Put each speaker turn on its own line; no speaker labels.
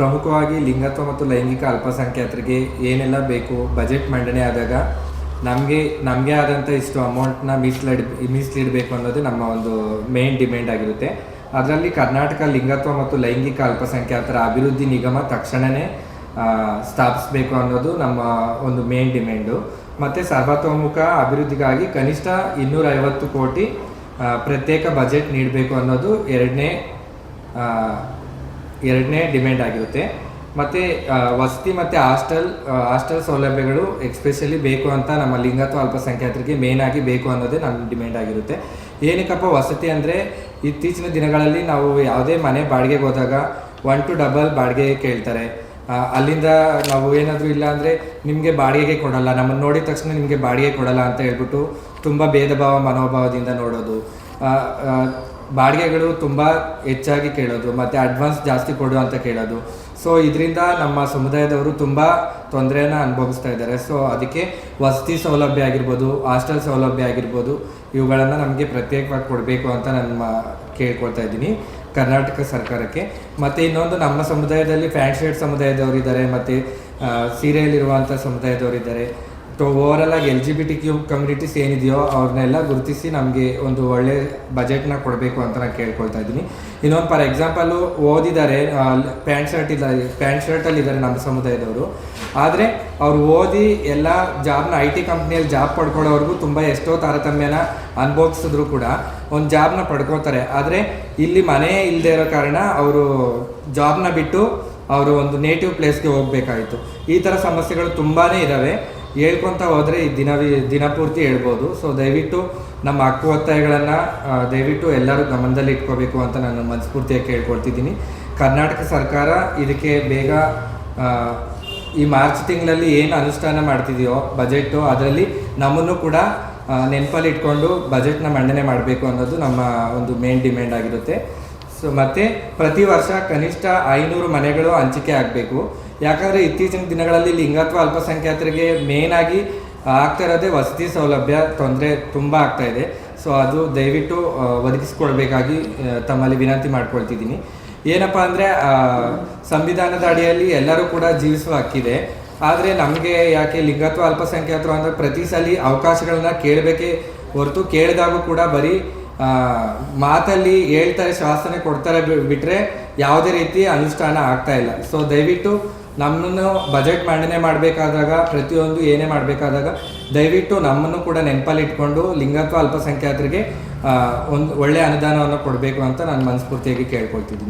ಪ್ರಮುಖವಾಗಿ ಲಿಂಗತ್ವ ಮತ್ತು ಲೈಂಗಿಕ ಅಲ್ಪಸಂಖ್ಯಾತರಿಗೆ ಏನೆಲ್ಲ ಬೇಕು ಬಜೆಟ್ ಮಂಡನೆ ಆದಾಗ ನಮಗೆ ಆದಂಥ ಇಷ್ಟು ಅಮೌಂಟ್ನ ಮೀಸಲಿಡಬೇಕು ಅನ್ನೋದು ನಮ್ಮ ಒಂದು ಮೇನ್ ಡಿಮ್ಯಾಂಡ್ ಆಗಿರುತ್ತೆ. ಅದರಲ್ಲಿ ಕರ್ನಾಟಕ ಲಿಂಗತ್ವ ಮತ್ತು ಲೈಂಗಿಕ ಅಲ್ಪಸಂಖ್ಯಾತರ ಅಭಿವೃದ್ಧಿ ನಿಗಮ ತಕ್ಷಣವೇ ಸ್ಥಾಪಿಸಬೇಕು ಅನ್ನೋದು ನಮ್ಮ ಒಂದು ಮೇನ್ ಡಿಮ್ಯಾಂಡು. ಮತ್ತು ಸರ್ವತೋಮುಖ ಅಭಿವೃದ್ಧಿಗಾಗಿ ಕನಿಷ್ಠ 250 ಕೋಟಿ ಪ್ರತ್ಯೇಕ ಬಜೆಟ್ ನೀಡಬೇಕು ಅನ್ನೋದು ಎರಡನೇ ಡಿಮ್ಯಾಂಡ್ ಆಗಿರುತ್ತೆ. ಮತ್ತು ವಸತಿ ಮತ್ತು ಹಾಸ್ಟೆಲ್ ಸೌಲಭ್ಯಗಳು ಎಕ್ಸ್ಪೆಷಲಿ ಬೇಕು ಅಂತ ನಮ್ಮ ಲಿಂಗತ್ವ ಅಲ್ಪಸಂಖ್ಯಾತರಿಗೆ ಮೇನ್ ಆಗಿ ಬೇಕು ಅನ್ನೋದೇ ನಮ್ಮ ಡಿಮ್ಯಾಂಡ್ ಆಗಿರುತ್ತೆ. ಏನಕ್ಕಪ್ಪ ವಸತಿ ಅಂದರೆ, ಇತ್ತೀಚಿನ ದಿನಗಳಲ್ಲಿ ನಾವು ಯಾವುದೇ ಮನೆ ಬಾಡಿಗೆಗೆ ಹೋದಾಗ 1 to 2 ಬಾಡಿಗೆ ಕೇಳ್ತಾರೆ. ಅಲ್ಲಿಂದ ನಾವು ಏನಾದರೂ ಇಲ್ಲ ಅಂದರೆ ನಿಮಗೆ ಬಾಡಿಗೆಗೆ ಕೊಡಲ್ಲ, ನಮ್ಮನ್ನು ನೋಡಿದ ತಕ್ಷಣ ನಿಮಗೆ ಬಾಡಿಗೆ ಕೊಡಲ್ಲ ಅಂತ ಹೇಳ್ಬಿಟ್ಟು ತುಂಬ ಭೇದ ಭಾವ ಮನೋಭಾವದಿಂದ ನೋಡೋದು, ಬಾಡಿಗೆಗಳು ತುಂಬ ಹೆಚ್ಚಾಗಿ ಕೇಳೋದು ಮತ್ತು ಅಡ್ವಾನ್ಸ್ ಜಾಸ್ತಿ ಕೊಡು ಅಂತ ಕೇಳೋದು. ಸೊ ಇದರಿಂದ ನಮ್ಮ ಸಮುದಾಯದವರು ತುಂಬ ತೊಂದರೆಯನ್ನು ಅನುಭವಿಸ್ತಾ ಇದ್ದಾರೆ. ಸೊ ಅದಕ್ಕೆ ವಸತಿ ಸೌಲಭ್ಯ ಆಗಿರ್ಬೋದು, ಹಾಸ್ಟೆಲ್ ಸೌಲಭ್ಯ ಆಗಿರ್ಬೋದು, ಇವುಗಳನ್ನು ನಮಗೆ ಪ್ರತ್ಯೇಕವಾಗಿ ಕೊಡಬೇಕು ಅಂತ ನಾನು ಕೇಳ್ಕೊಳ್ತಾ ಇದ್ದೀನಿ ಕರ್ನಾಟಕ ಸರ್ಕಾರಕ್ಕೆ. ಮತ್ತು ಇನ್ನೊಂದು, ನಮ್ಮ ಸಮುದಾಯದಲ್ಲಿ ಪ್ಯಾಂಟ್ ಶರ್ಟ್ ಸಮುದಾಯದವರಿದ್ದಾರೆ ಮತ್ತು ಸೀರೆಯಲ್ಲಿರುವಂಥ ಸಮುದಾಯದವರಿದ್ದಾರೆ. ಓವರಾಲ್ ಆಗಿ LGBTQ ಕಮ್ಯುನಿಟೀಸ್ ಏನಿದೆಯೋ ಅವ್ರನ್ನೆಲ್ಲ ಗುರುತಿಸಿ ನಮಗೆ ಒಂದು ಒಳ್ಳೆ ಬಜೆಟ್ನ ಕೊಡಬೇಕು ಅಂತ ನಾನು ಕೇಳ್ಕೊಳ್ತಾ ಇದ್ದೀನಿ. ಇನ್ನೊಂದು ಫಾರ್ ಎಕ್ಸಾಂಪಲು ಓದಿದ್ದಾರೆ, ಪ್ಯಾಂಟ್ ಶರ್ಟಲ್ಲಿದ್ದಾರೆ ನಮ್ಮ ಸಮುದಾಯದವರು. ಆದರೆ ಅವ್ರು ಓದಿ ಎಲ್ಲ ಜಾಬ್ನ IT ಕಂಪ್ನಿಯಲ್ಲಿ ಜಾಬ್ ಪಡ್ಕೊಳ್ಳೋವ್ರಿಗೂ ತುಂಬ ಎಷ್ಟೋ ತಾರತಮ್ಯನ ಅನುಭವಿಸಿದ್ರು ಕೂಡ ಒಂದು ಜಾಬ್ನ ಪಡ್ಕೋತಾರೆ. ಆದರೆ ಇಲ್ಲಿ ಮನೆ ಇಲ್ಲದೆ ಇರೋ ಕಾರಣ ಅವರು ಜಾಬ್ನ ಬಿಟ್ಟು ಅವರು ಒಂದು ನೇಟಿವ್ ಪ್ಲೇಸ್ಗೆ ಹೋಗಬೇಕಾಯಿತು. ಈ ಥರ ಸಮಸ್ಯೆಗಳು ತುಂಬಾ ಇದ್ದಾವೆ. ಹೇಳ್ಕೊತ ಹೋದರೆ ಈ ದಿನಪೂರ್ತಿ ಹೇಳ್ಬೋದು. ಸೊ ದಯವಿಟ್ಟು ನಮ್ಮ ಹಕ್ಕು ಒತ್ತಾಯಗಳನ್ನು ದಯವಿಟ್ಟು ಎಲ್ಲರೂ ಗಮನದಲ್ಲಿ ಇಟ್ಕೋಬೇಕು ಅಂತ ನಾನು ಮನಸ್ಫೂರ್ತಿಯಾಗಿ ಕೇಳ್ಕೊಳ್ತಿದ್ದೀನಿ. ಕರ್ನಾಟಕ ಸರ್ಕಾರ ಇದಕ್ಕೆ ಬೇಗ ಈ ಮಾರ್ಚ್ ತಿಂಗಳಲ್ಲಿ ಏನು ಅನುಷ್ಠಾನ ಮಾಡ್ತಿದೆಯೋ ಬಜೆಟ್ಟು, ಅದರಲ್ಲಿ ನಮ್ಮನ್ನು ಕೂಡ ನೆನಪಲ್ಲಿ ಇಟ್ಕೊಂಡು ಬಜೆಟ್ನ ಮಂಡನೆ ಮಾಡಬೇಕು ಅನ್ನೋದು ನಮ್ಮ ಒಂದು ಮೇನ್ ಡಿಮ್ಯಾಂಡ್ ಆಗಿರುತ್ತೆ. ಸೊ ಮತ್ತು ಪ್ರತಿ ವರ್ಷ ಕನಿಷ್ಠ 500 ಮನೆಗಳು ಹಂಚಿಕೆ ಆಗಬೇಕು. ಯಾಕಂದರೆ ಇತ್ತೀಚಿನ ದಿನಗಳಲ್ಲಿ ಲಿಂಗತ್ವ ಅಲ್ಪಸಂಖ್ಯಾತರಿಗೆ ಮೇಯ್ನಾಗಿ ಆಗ್ತಾ ಇರೋದೇ ವಸತಿ ಸೌಲಭ್ಯ ತೊಂದರೆ ತುಂಬ ಆಗ್ತಾಯಿದೆ. ಸೊ ಅದು ದಯವಿಟ್ಟು ಒದಗಿಸ್ಕೊಡ್ಬೇಕಾಗಿ ತಮ್ಮಲ್ಲಿ ವಿನಂತಿ ಮಾಡ್ಕೊಳ್ತಿದ್ದೀನಿ. ಏನಪ್ಪ ಅಂದರೆ, ಸಂವಿಧಾನದ ಅಡಿಯಲ್ಲಿ ಎಲ್ಲರೂ ಕೂಡ ಜೀವಿಸುವ ಹಕ್ಕಿದೆ. ಆದರೆ ನಮಗೆ ಯಾಕೆ ಲಿಂಗತ್ವ ಅಲ್ಪಸಂಖ್ಯಾತರು ಅಂದರೆ ಪ್ರತಿ ಸಲ ಅವಕಾಶಗಳನ್ನ ಕೇಳಬೇಕೇ ಹೊರತು ಕೇಳಿದಾಗೂ ಕೂಡ ಬರೀ ಮಾತಲ್ಲಿ ಹೇಳ್ತಾರೆ, ಶಾಸನ ಕೊಡ್ತಾರೆ, ಬಿಟ್ಟರೆ ಯಾವುದೇ ರೀತಿ ಅನುಷ್ಠಾನ ಆಗ್ತಾ ಇಲ್ಲ. ಸೊ ದಯವಿಟ್ಟು ನಮ್ಮನ್ನು ಬಜೆಟ್ ಮಂಡನೆ ಮಾಡಬೇಕಾದಾಗ, ಪ್ರತಿಯೊಂದು ಏನೇ ಮಾಡಬೇಕಾದಾಗ ದಯವಿಟ್ಟು ನಮ್ಮನ್ನು ಕೂಡ ನೆನಪಲ್ಲಿ ಇಟ್ಕೊಂಡು ಲಿಂಗತ್ವ ಅಲ್ಪಸಂಖ್ಯಾತರಿಗೆ ಒಂದು ಒಳ್ಳೆಯ ಅನುದಾನವನ್ನು ಕೊಡಬೇಕು ಅಂತ ನಾನು ಮನಸ್ಫೂರ್ತಿಯಾಗಿ ಕೇಳ್ಕೊಳ್ತಿದ್ದೀನಿ.